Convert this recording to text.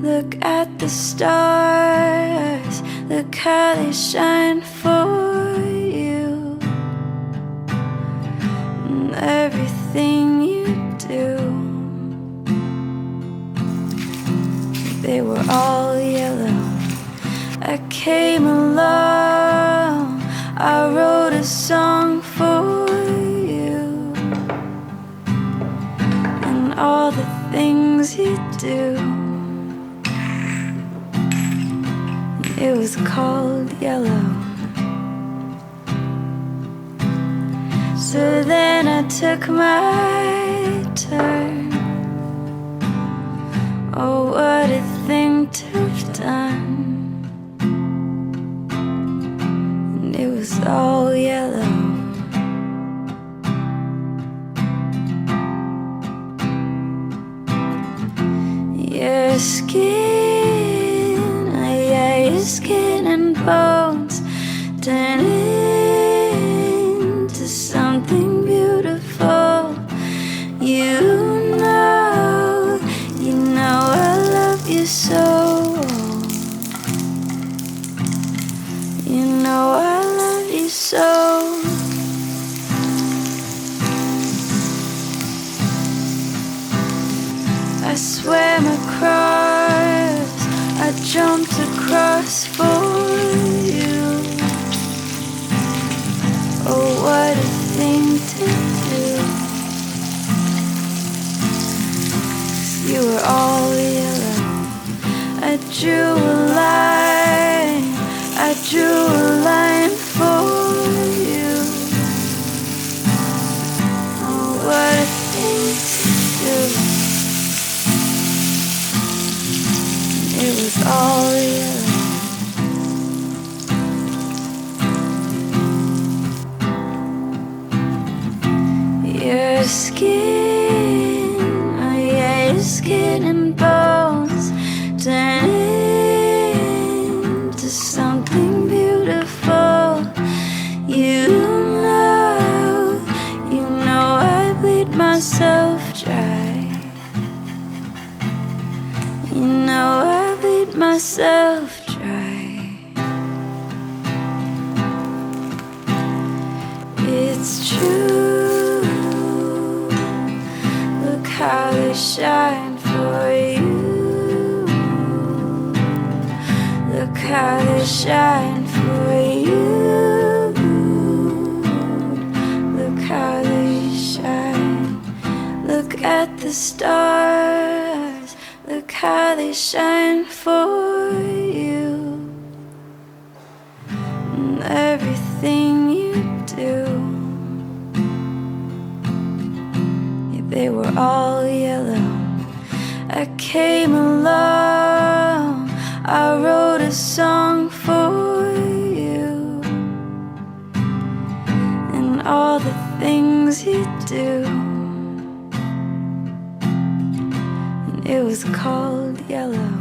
Look at the stars, look how they shine for you. And everything you do, they were all yellow. I came along, I wrote a song for you. And all the things you do, it was called yellow. So then I took my turn. Oh, what a thing to have done. And it was all yellow. Your skin, your skin and bones turn into something beautiful. You know I love you so. You know I love you so. I swam across, I jumped across for you. Oh, what a thing to do. 'Cause you were all yellow. I drew a line, I drew a line for you. Oh, what a thing to do. It was all yellow. Your skin, oh yeah, your skin and bones turn into something beautiful. You know I bleed myself dry. You know I bleed myself dry. It's true. Look how they shine for you. Look how they shine for you. Look how they shine. Look at the stars. Look how they shine for you. And everything you do, they were all yellow. I came along, I wrote a song for you. And all the things you do, it was called yellow.